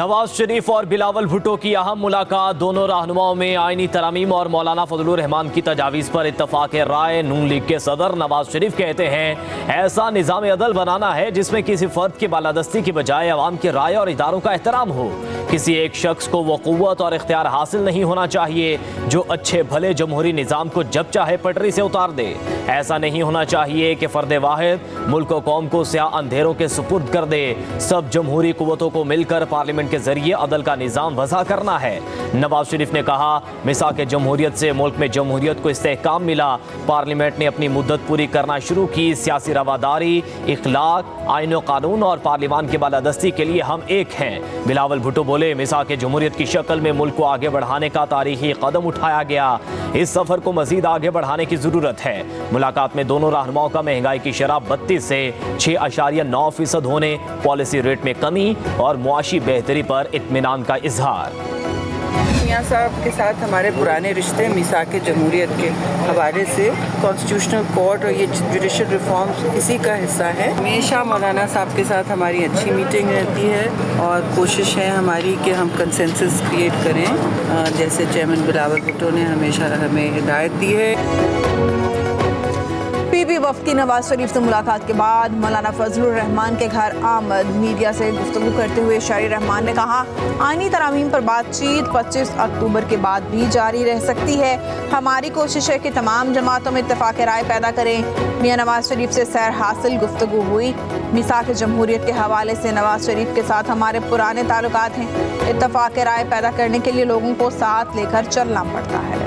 नवाज शरीफ और बिलावल भुट्टो की अहम मुलाकात। दोनों रहनुमाओं में आईनी तरमीम और मौलाना फजलुर रहमान की तजावीज़ पर इत्तफाक राय। नून लीग के सदर नवाज शरीफ कहते हैं ऐसा निज़ाम अदल बनाना है जिसमें किसी फर्द की बालादस्ती की बजाय अवाम की राय और इदारों का एहतराम हो। किसी एक शख्स को वो क़ुव्वत और इख्तियार हासिल नहीं होना चाहिए जो अच्छे भले जमहूरी निज़ाम को जब चाहे पटरी से उतार दे। ऐसा नहीं होना चाहिए कि फ़र्द वाहिद मुल्क व कौम को स्याह अंधेरों के सुपुर्द कर दे। सब जमहूरी क़ुव्वतों को मिलकर पार्लियामेंट के जरिए अदल का निज़ाम वज़ा करना है। नवाज शरीफ ने कहा मिसाक जमहूरियत से मुल्क में जमहूरियत को इस्तेहकाम मिला। पार्लियामेंट ने अपनी मुद्दत पूरी करना शुरू की। सियासी रवादारी, इखलाक, आईन व कानून और पार्लियामान की बालादस्ती के लिए हम एक हैं। बिलावल भुट्टो बोले मिसाक जमहूरियत की शक्ल में मुल्क को आगे बढ़ाने का तारीखी कदम उठाया गया। इस सफ़र को मजीद आगे बढ़ाने की ज़रूरत है। मुलाकात में दोनों रहनुमाओं का महंगाई की शरह 32 से 6.9% होने, पॉलिसी रेट में कमी और मुआशी बेहतरी पर इत्मीनान का इजहार। मियां साहब के साथ हमारे पुराने रिश्ते मिसाक जमहूरियत के हवाले से कॉन्स्टिट्यूशनल कोर्ट और ये जुडिशल रिफॉर्म्स इसी का हिस्सा है। हमेशा मौलाना साहब के साथ हमारी अच्छी मीटिंग रहती है और कोशिश है हमारी कि हम कंसेंसस क्रिएट करें, जैसे चेयरमैन बिलावल भुट्टो ने हमेशा हमें हिदायत दी है। पीपी वफ़द की नवाज शरीफ से मुलाकात के बाद मौलाना फजलुर रहमान के घर आमद। मीडिया से गुफ्तगू करते हुए शारी रहमान ने कहा आईनी तरामीम पर बातचीत 25 अक्टूबर के बाद भी जारी रह सकती है। हमारी कोशिश है कि तमाम जमातों में इत्तेफाक राय पैदा करें। मियां नवाज शरीफ से सैर हासिल गुफ्तगू हुई। मिसाक जमहूरियत के हवाले से नवाज शरीफ के साथ हमारे पुराने ताल्लुकात हैं। इत्तेफाक राय पैदा करने के लिए लोगों को साथ लेकर चलना पड़ता है।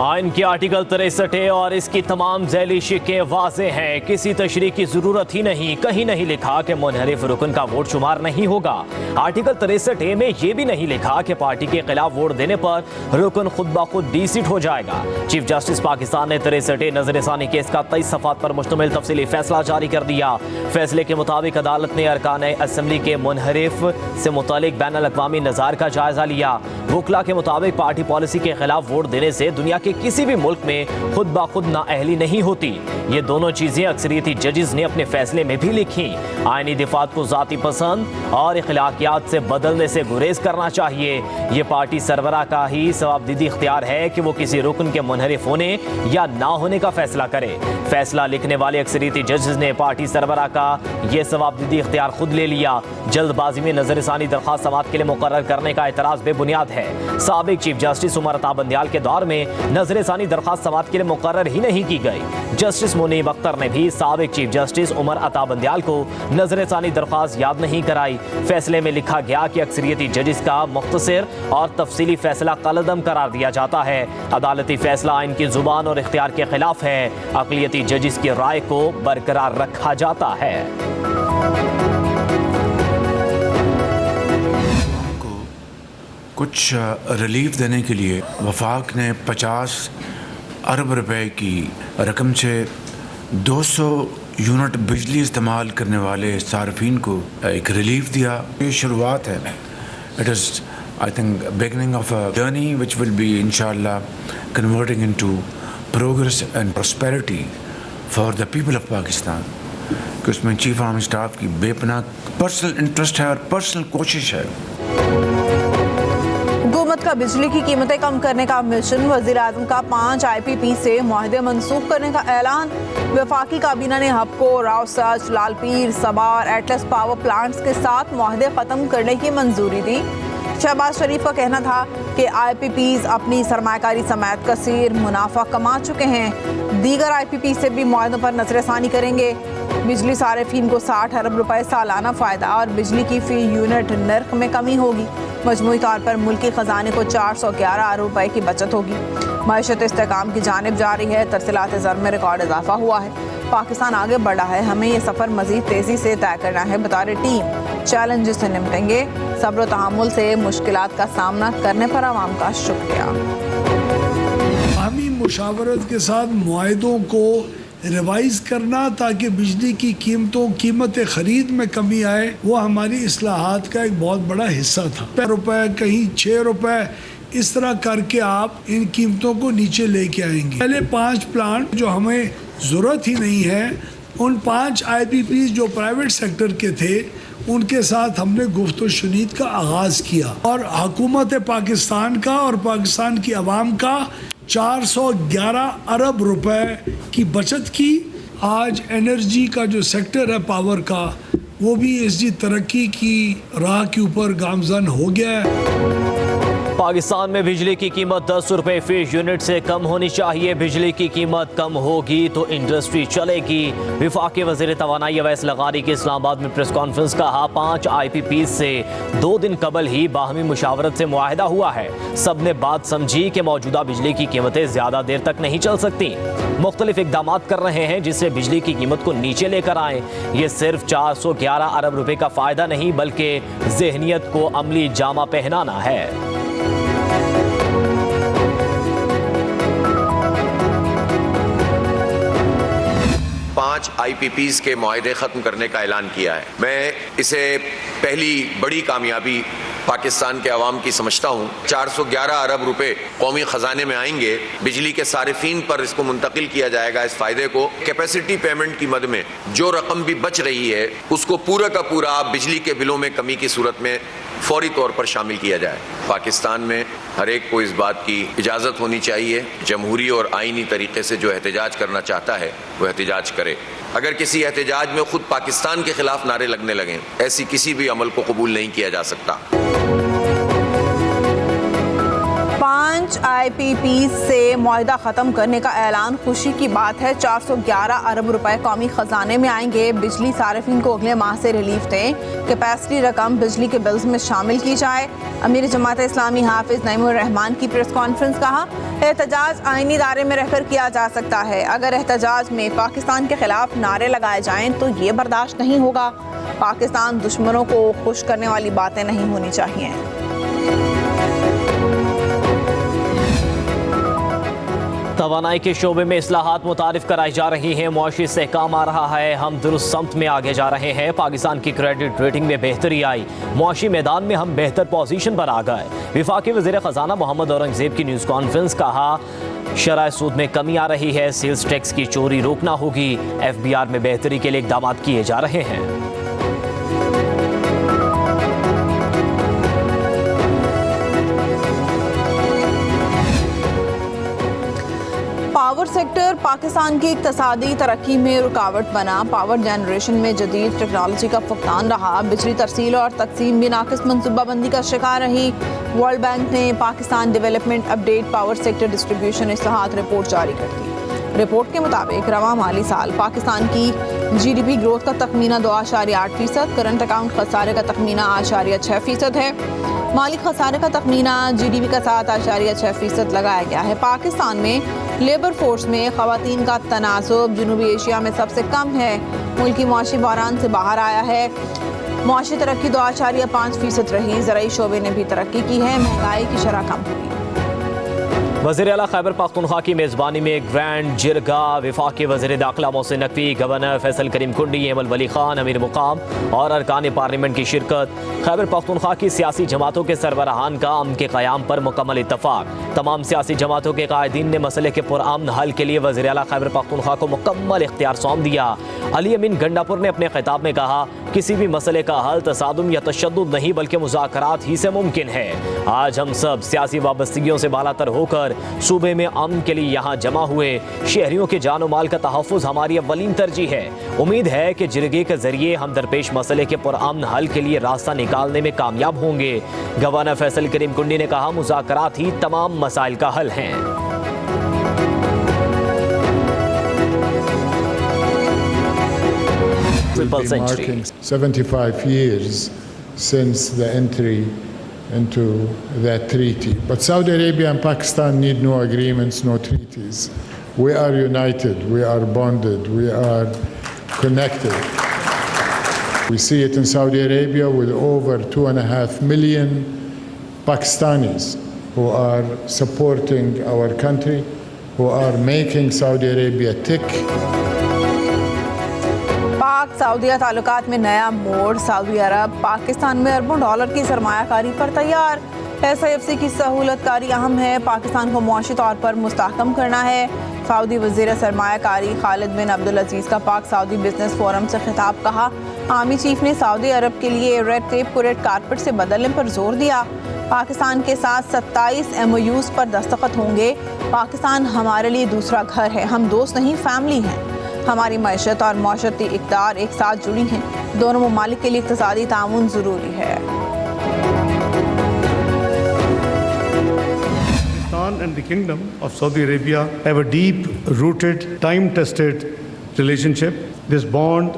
आइन के आर्टिकल 63 और इसकी तमाम झैली शिकें वाज़ेह हैं। किसी तशरीह की जरूरत ही नहीं। कहीं नहीं लिखा कि मुनहरिफ रुकन का वोट शुमार नहीं होगा। आर्टिकल 63 में यह भी नहीं लिखा कि पार्टी के खिलाफ वोट देने पर रुकन खुद ब खुद डीसीट हो जाएगा। चीफ जस्टिस पाकिस्तान ने 63 नजरसानी केस का 23 सफ़ात पर मुश्तमिल तफसीली फैसला जारी कर दिया। फैसले के मुताबिक अदालत ने अरकान असम्बली के मुनहरिफ से मुतालिक बैन अल-अक़वामी नज़ार का जायजा लिया। वकला के मुताबिक पार्टी पॉलिसी के खिलाफ वोट देने से दुनिया के किसी भी मुल्क में खुद ब खुद नाअहली नहीं होती। ये दोनों चीजें अक्सरियती जजेस ने अपने फैसले में भी लिखी। आईनी दिफात को जाती पसंद और इखलाकियात से बदलने से गुरेज करना चाहिए। ये पार्टी सरबरा का ही सवाबदीदी इख्तियार है कि वो किसी रुकन के मुनहरिफ होने या ना होने का फैसला करे। फैसला लिखने वाले अक्सरियती जजेस ने पार्टी सरबरा का ये सवाबदीदी इख्तियार खुद ले लिया। जल्दबाजी में नजरसानी दरख्वास्त समाअत के लिए मुकर्रर करने का एतराज़ बेबुनियाद है। साबिक चीफ जस्टिस उमर अता बंदियाल के दौर में नजरसानी दरख्वास्त समाअत के लिए मुकर्रर ही नहीं की गई। जस्टिस मुनीब अख्तर ने भी साबिक चीफ जस्टिस उमर अता बंदियाल को नजरसानी दरख्वास्त याद नहीं कराई। फैसले में लिखा गया कि अक्सरियती जजेस का मुख्तसर और तफसीली फैसला कलअदम करार दिया जाता है। अदालती फैसला आइन की जुबान और इख्तियार के खिलाफ है। अक़लियती जजेस की राय को बरकरार रखा जाता है। कुछ रिलीफ देने के लिए वफाक ने 50 अरब रुपए की रकम से 200 यूनिट बिजली इस्तेमाल करने वाले सार्फिन को एक रिलीफ दिया। ये शुरुआत है। It is I think beginning of a journey which will be इंशाअल्लाह converting into progress and prosperity for the people of Pakistan. कि उसमें चीफ आर्मी स्टाफ की बेपनाह पर्सनल इंटरेस्ट है और पर्सनल कोशिश है। हुकूमत का बिजली की कीमतें कम करने का मिशन। वज़ीर-ए-आज़म का 5 IPP से मुआहदे मनसूख करने का ऐलान। वफाकी काबीना ने हबको, रावसच, लालपीर, सबा और एटलस पावर प्लांट्स के साथ मुआहदे ख़त्म करने की मंजूरी दी। शहबाज शरीफ का कहना था कि IPPs अपनी सरमायाकारी समेत कसीर मुनाफा कमा चुके हैं। दीगर IPP से भी मुआहदों पर नज़रसानी करेंगे। बिजली सारिफिन को 60 अरब रुपए सालाना फ़ायदा और बिजली की फ़ी यूनिट नर्ख में कमी होगी। मजमूई तौर पर मुल्की ख़जाने को 411 अरब रुपए की बचत होगी। मईशत इस्तेहकाम की जानिब जा रही है। तरसीलात ज़र में रिकॉर्ड इजाफा हुआ है। पाकिस्तान आगे बढ़ा है। हमें ये सफ़र मज़ीद तेज़ी से तय करना है। बतौर टीम चैलेंजेस से निपटेंगे। सब्र तहम्मुल से मुश्किलात का सामना करने पर आवाम का शुक्रिया। हामी मुशावरत के साथ मुआहदों को रिवाइज़ करना ताकि बिजली की कीमत ख़रीद में कमी आए, वो हमारी इस्लाहात का एक बहुत बड़ा हिस्सा था। ₹5 कहीं 6 रुपए, इस तरह करके आप इन कीमतों को नीचे लेके आएंगे। पहले 5 प्लांट जो हमें ज़रूरत ही नहीं है। उन 5 IPPs जो प्राइवेट सेक्टर के थे उनके साथ हमने गुफ्त व शुनीद का आगाज़ किया और हुकूमत पाकिस्तान का और पाकिस्तान की आवाम का 411 अरब रुपए की बचत की। आज एनर्जी का जो सेक्टर है पावर का, वो भी इसकी तरक्की की राह के ऊपर गामजन हो गया है। पाकिस्तान में बिजली की कीमत 10 रुपए फी यूनिट से कम होनी चाहिए। बिजली की कीमत कम होगी तो इंडस्ट्री चलेगी। वफाकी वज़ीर तवानाई अवैस लगारी की इस्लामाबाद में प्रेस कॉन्फ्रेंस कहा, 5 IPPs से 2 दिन कबल ही बाहमी मुशावरत से मुआहिदा हुआ है। सब ने बात समझी कि मौजूदा बिजली की कीमतें ज़्यादा देर तक नहीं चल सकती। मुख्तलिफ इकदाम कर रहे हैं जिससे बिजली की कीमत को नीचे लेकर आएँ। ये सिर्फ 411 अरब रुपए का फ़ायदा नहीं बल्कि ज़हनियत को अमली जामा पहनाना है। 5 IPPs के मुआहदे ख़त्म करने का ऐलान किया है। मैं इसे पहली बड़ी कामयाबी पाकिस्तान के अवाम की समझता हूँ। 411 अरब रुपए कौमी ख़जाने में आएंगे, बिजली के सारिफीन पर इसको मुंतकिल किया जाएगा। इस फ़ायदे को कैपेसिटी पेमेंट की मद में जो रकम भी बच रही है उसको पूरा का पूरा बिजली के बिलों में कमी की सूरत में फौरी तौर पर शामिल किया जाए। पाकिस्तान में हर एक को इस बात की इजाज़त होनी चाहिए, जमहूरी और आइनी तरीके से जो एहतजाज करना चाहता है वो एहतजाज करे। अगर किसी एहतजाज में खुद पाकिस्तान के खिलाफ नारे लगने लगें, ऐसी किसी भी अमल को कबूल नहीं किया जा सकता। 5 IPPs से मुआहिदा ख़त्म करने का ऐलान खुशी की बात है। 411 अरब रुपए कौमी ख़जाने में आएंगे। बिजली सारिफीन को अगले माह से रिलीफ दें। कैपेसिटी रकम बिजली के बिल्स में शामिल की जाए। अमीर जमात इस्लामी हाफिज नईमुर रहमान की प्रेस कॉन्फ्रेंस कहा, एहतजाज आईनी दायरे में रहकर किया जा सकता है। अगर एहतजाज में पाकिस्तान के खिलाफ नारे लगाए जाएं तो ये बर्दाश्त नहीं होगा। पाकिस्तान दुश्मनों को खुश करने वाली बातें नहीं होनी चाहिए। तवानाई के शोबे में इस्लाहात मुतारिफ कराई जा रही हैं। मुआशी इस्तेहकाम आ रहा है। हम दुरुस्त समत में आगे जा रहे हैं। पाकिस्तान की क्रेडिट रेटिंग में बेहतरी आई। मुआशी मैदान में हम बेहतर पोजीशन पर आ गए। वफाकी वज़ीर ख़जाना मोहम्मद औरंगज़ेब की न्यूज़ कॉन्फ्रेंस कहा, शराय सूद में कमी आ रही है। सेल्स टैक्स की चोरी रोकना होगी। FBR में बेहतरी के लिए इक़दाम किए जा रहे हैं। पावर सेक्टर पाकिस्तान की इक़्तिसादी तरक्की में रुकावट बना। पावर जनरेशन में जदीद टेक्नोलॉजी का फुकदान रहा। बिजली तरसील और तकसीम भी नाक़िस मनसूबाबंदी का शिकार रही। वर्ल्ड बैंक ने Pakistan development update power sector distribution इस्लाहात रिपोर्ट जारी कर दी। रिपोर्ट के मुताबिक रवा माली साल पाकिस्तान की GDP ग्रोथ का तखमीना 2.8%, करंट अकाउंट खसारे का तखमीना 8.6% है। माली खसारे का तखमीना GDP का 7.6% लगाया गया है। पाकिस्तान में लेबर फोर्स में ख़वातीन का तनासुब जनूबी एशिया में सबसे कम है। मुल्की मुआशी बहरान से बाहर आया है। मुआशी तरक्की 2.5% रही। ज़राई शोबे ने भी तरक्की की है। महंगाई की शरह कम हुई। वज़ीर आला खैबर पख्तूनख्वा की मेज़बानी में ग्रैंड जिरगा वफाकी वज़ीर दाखिला मोहसिन नकवी, गवर्नर फैसल करीम कुंडी, एमल वली खान, अमीर मुकाम और अरकान पार्लियामेंट की शिरकत। खैबर पख्तूनख्वा की सियासी जमातों के सरबराहान का अमन के क़याम पर मुकम्मल इत्तफ़ाक़। तमाम सियासी जमातों के कायदीन ने मसले के पुरअमन हल के लिए वज़ीर आला खैबर पख्तूनख्वा को मुकम्मल इख्तियार सौंप दिया। अली अमीन गंडापुर ने अपने खिताब में कहा, किसी भी मसले का हल तसादुम या तशद्दुद नहीं बल्कि मुज़ाकरात ही से मुमकिन है। आज हम सब सियासी वाबस्तगियों से बालातर होकर सूबे में अमन के लिए यहाँ जमा हुए। शहरियों के जान और माल का तहफ़्फ़ुज़ हमारी अव्वलीन तरजीह है। उम्मीद है कि जिरगे के जरिए हम दरपेश मसले के पुरअमन हल के लिए रास्ता निकालने में कामयाब होंगे। गवर्नर फैसल करीम कुंडी ने कहा, मुज़ाकरात ही तमाम मसाइल का हल हैं। Will be marking 75 years since the entry into that treaty. But Saudi Arabia and Pakistan need no agreements, no treaties. We are united, we are bonded, we are connected. We see it in Saudi Arabia with over 2.5 million Pakistanis who are supporting our country, who are making Saudi Arabia tick. पाक सऊदीया ताल्लुकात में नया मोड़। Saudi अरब पाकिस्तान में अरबों dollar की सरमायाकारी पर तैयार। SIFC की सहूलतकारी अहम है, पाकिस्तान को मुआशी तौर पर मुस्तहकम करना है। सऊदी वज़ीर सरमायाकारी खालिद बिन अब्दुल अजीज़ का पाक सऊदी बिजनेस फोरम से खिताब। कहा, आर्मी चीफ ने सऊदी अरब के लिए रेड टेप को रेड कारपेट से बदलने पर जोर दिया। पाकिस्तान के साथ 27 MOUs पर दस्तखत होंगे। पाकिस्तान हमारे लिए दूसरा घर है, हम दोस्त नहीं फैमिली हैं। हमारी मईशत और मौशती इक़दार एक साथ जुड़ी हैं। दोनों ममालिक के लिए इक़्तिसादी ताउन ज़रूरी है। Pakistan and the Kingdom of Saudi Arabia have a deep-rooted, time-tested relationship. This bond,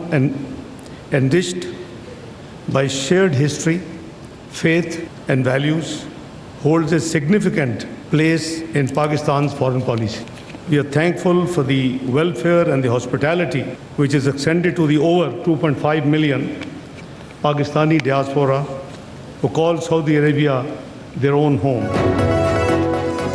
enriched by shared history, faith and values, holds a significant place in Pakistan's foreign policy. We are thankful for the welfare and the hospitality which is extended to the over 2.5 million Pakistani diaspora who call Saudi Arabia their own home.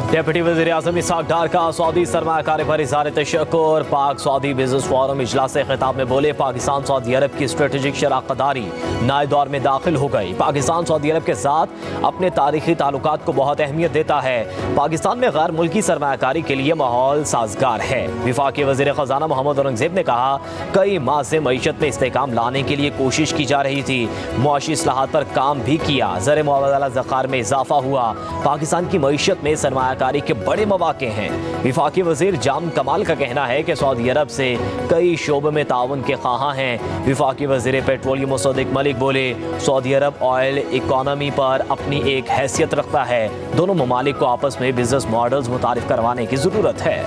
Deputy वज़ीर आज़म इसहाक़ डार का Saudi सरमायाकारी पर इज़हार तशक्कुर। पाक Saudi business forum इजलास से खिताब में बोले, पाकिस्तान सऊदी अरब की स्ट्रेटेजिक शराकतदारी नए दौर में दाखिल हो गई। पाकिस्तान सऊदी अरब के साथ अपने तारीखी ताल्लुकात को बहुत अहमियत देता है। पाकिस्तान में गैर मुल्की सरमायाकारी के लिए माहौल साजगार है। वफाकी वज़ीर ख़जाना मोहम्मद औरंगज़ेब ने कहा, कई माह से मईशत में इस्तेहकाम लाने के लिए कोशिश की जा रही थी। मुआशी इस्लाहात पर काम भी किया। ज़र मुआवज़ा ज़ख़ार में इजाफा हुआ। पाकिस्तान की मईशत में सरमायाकारी के बड़े मौके हैं। वफाकी वज़ीर जाम कमाल का कहना है कि सऊदी अरब से कई शोबों में ताउन के ख्वाहां हैं। वफाकी वज़ीर पेट्रोलियम मुसद्दिक़ मलिक बोले, सऊदी अरब ऑयल इकॉनमी पर अपनी एक हैसियत रखता है। दोनों ममालिक को आपस में बिजनेस मॉडल्स मुतारिफ करवाने की ज़रूरत है।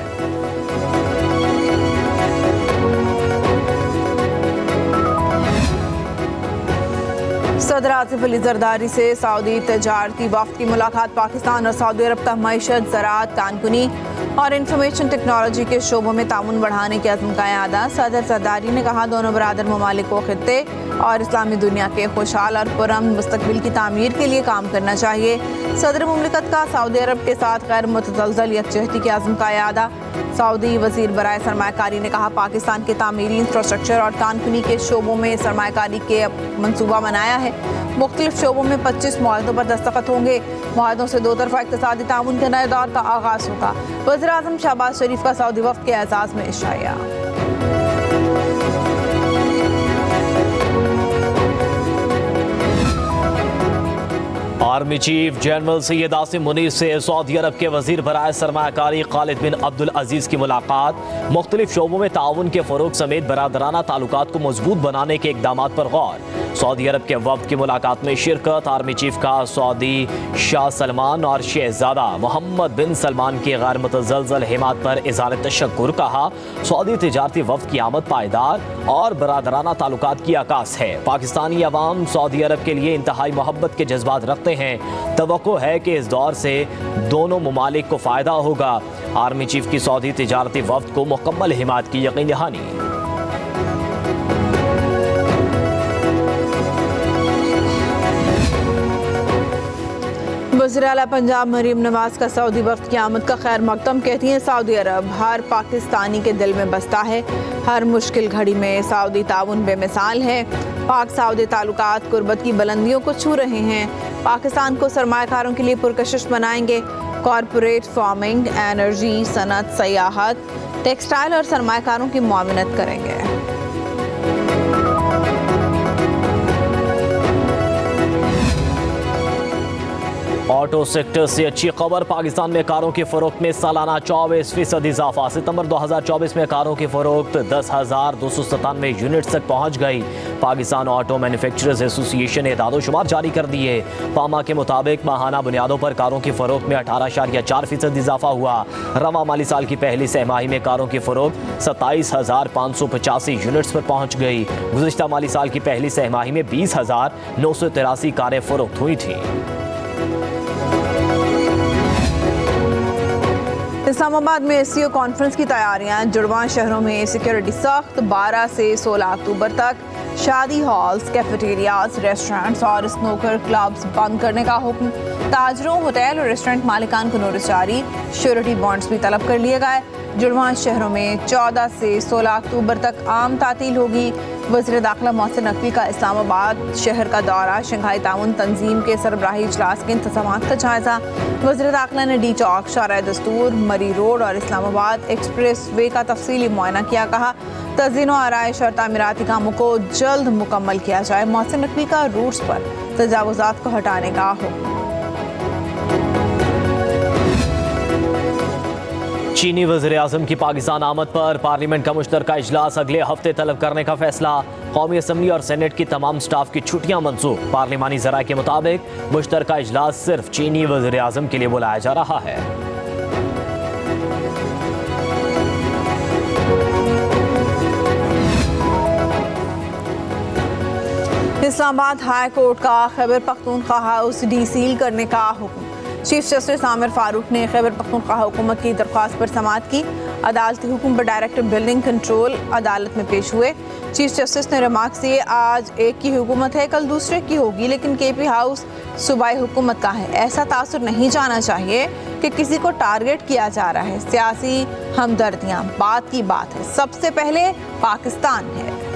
सदर आसिफ अली जरदारी से सऊदी तजारती वफ़द की मुलाकात। पाकिस्तान और सऊदी अरब का मईशत, ज़राअत, कानकुनी और इंफॉर्मेशन टेक्नोलॉजी के शोबों में ताउन बढ़ाने के अज़्म का इआदा। सदर जरदारी ने कहा, दोनों बरादर ममालिक को खित्ते और इस्लामी दुनिया के खुशहाल और पुरअमन मुस्तक़बिल की तामीर के लिए काम करना चाहिए। सदर मुमलिकत का सऊदी अरब के साथ गैर मुतज़लज़ल यकजहती के अज़्म का इआदा। सऊदी वज़ीर बराए सरमायाकारी ने कहा, पाकिस्तान के तामीरी इंफ्रास्ट्रक्चर और कानकुनी के शोबों में सरमायाकारी के मनसूबा बनाया है। मुख्तलिफ शोबों में 25 मुआहदों पर दस्तखत होंगे। मुआहदों से दो तरफा इक़्तिसादी ताउन के नए दौर का आगाज़ होगा। वज़ीर आज़म शहबाज शरीफ का सऊदी वफ़द के एजाज़ में इशाया। Army chief general Syed Asim Munir से सऊदी अरब के वज़ीर बराए सरमायाकारी खालिद बिन अब्दुल अजीज़ की मुलाकात। मुख्तलिफ शोबों में ताउन के फ़रोग़ समेत बरादराना ताल्लुकात को मजबूत बनाने के इक़दामात पर गौर। सऊदी अरब के वफ़द की मुलाकात में शिरकत। आर्मी चीफ का सऊदी शाह सलमान और शहज़ादा मोहम्मद बिन सलमान की गैर मुतज़लज़ल हिमात पर इज़हार तशक्कुर। कहा, सऊदी तिजारती वफ़द की आमद पायदार और बरादराना ताल्लुकात की आकाश है। पाकिस्तानी अवाम सऊदी अरब के लिए इंतहाई मोहब्बत के जज्बात रखते हैं। तवक्को है कि इस दौर से दोनों ममालिक को फ़ायदा होगा। आर्मी चीफ की सऊदी तिजारती वफ़द को मुकम्मल हिमायत की यकीन दहानी। वज़ीर आला पंजाब मरीम नवाज का सऊदी वफ़द की आमद का खैर मकदम। कहती हैं, सऊदी अरब हर पाकिस्तानी के दिल में बसता है। हर मुश्किल घड़ी में सऊदी ताउन बेमिसाल है। पाक सऊदी ताल्लुकात गुर्बत की बुलंदियों को छू रहे हैं। पाकिस्तान को सरमायाकारों के लिए पुरकशिश बनाएंगे। कॉरपोरेट, फार्मिंग, एनर्जी, सनत, सयाहत, टेक्सटाइल और सरमायाकारों की मुआवनत करेंगे। ऑटो सेक्टर से अच्छी खबर। पाकिस्तान में कारों की फरोख्त में सालाना 24% इजाफा। सितंबर 2024 में कारों की फरोख्त 10,297 यूनिट्स तक पहुंच गई। पाकिस्तान ऑटो मैन्युफैक्चरर्स एसोसिएशन ने दादोशुमार जारी कर दिए। पामा के मुताबिक माहाना बुनियादों पर कारों की फरोख्त में 18.4% इजाफा हुआ। रवा माली साल की पहली सहमाही में कारों की फरोख्त 27,585 यूनिट्स पर पहुंच गई। गुज़िश्ता माली साल की पहली सहमाही में 20,983 कारें फरोख्त हुई थी। इस्लामाबाद में SCO कॉन्फ्रेंस की तैयारियां। जुड़वां शहरों में सिक्योरिटी सख्त। 12 से 16 अक्टूबर तक शादी हॉल्स, कैफेटेरियाज, रेस्टोरेंट्स और स्नूकर क्लब्स बंद करने का हुक्म। ताजरों, होटल और रेस्टोरेंट मालिकान को नोटिस जारी। श्योरिटी बॉन्ड्स भी तलब कर लिए गए। जुड़वां शहरों में 14 से 16 अक्टूबर तक आम तातील होगी। वज़ीर दाखिला मोहसिन नकवी का इस्लामाबाद शहर का दौरा, शंघाई ताउन तंजीम के सरबराही इजलास के इंतजामात का जायजा। वज़ीर दाखिला ने डी चौक, शाहराह दस्तूर, मरी रोड और इस्लामाबाद एक्सप्रेस वे का तफसीली मुआयना किया। कहा तज़ीन व आराइश और तामीराती कामों को जल्द मुकम्मल किया जाए। मोहसिन नकवी का रूट्स पर तजावुज़ात को हटाने का हुक्म। चीनी वज़ीर-ए-आज़म की पाकिस्तान आमद पर पार्लियामेंट का मुश्तरका इजलास अगले हफ्ते तलब करने का फैसला। कौमी असम्बली और सेनेट की तमाम स्टाफ की छुट्टियां मंसूख। पार्लिमानी ज़राए के मुताबिक मुश्तरका इजलास सिर्फ चीनी वज़ीर-ए-आज़म के लिए बुलाया जा रहा है। इस्लामाबाद हाई कोर्ट का खैबर पख्तूनख्वा हाउस डीसील करने का हुक्म। चीफ जस्टिस आमिर फारूक ने खैबर पख्तूनख्वा हुकूमत की दरख्वास्त पर समाअत की। अदालती हुक्म पर डायरेक्टर बिल्डिंग कंट्रोल अदालत में पेश हुए। चीफ जस्टिस ने रिमार्क्स दिए, आज एक की हुकूमत है, कल दूसरे की होगी, लेकिन केपी हाउस सूबाई हुकूमत का है। ऐसा तासुर नहीं जाना चाहिए कि किसी को टारगेट किया जा रहा है। सियासी हमदर्दियाँ बात की बात है, सबसे पहले पाकिस्तान है।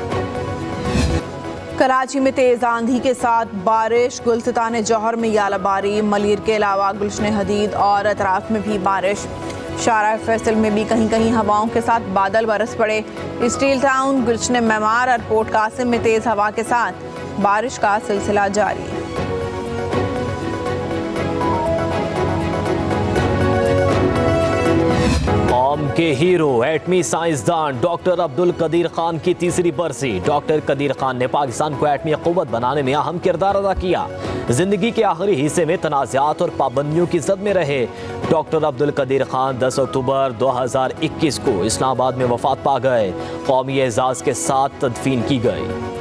कराची में तेज आंधी के साथ बारिश, गुलसितान जौहर में यालाबारी, मलीर के अलावा गुलशन हदीद और अतराफ में भी बारिश। शारा फैसल में भी कहीं कहीं हवाओं के साथ बादल बरस पड़े। स्टील टाउन, गुलशन मेमार और पोर्ट कासिम में तेज हवा के साथ बारिश का सिलसिला जारी है। कौम के हीरो एटमी साइंसदान डॉक्टर अब्दुल कदीर खान की तीसरी बरसी। डॉक्टर कदीर खान ने पाकिस्तान को एटमी क़ुव्वत बनाने में अहम किरदार अदा किया। जिंदगी के आखिरी हिस्से में तनाज़ात और पाबंदियों की ज़द में रहे। डॉक्टर अब्दुल कदीर खान 10 अक्टूबर 2021 को इस्लामाबाद में वफात पा गए। कौमी एजाज़ के साथ तदफीन की गई।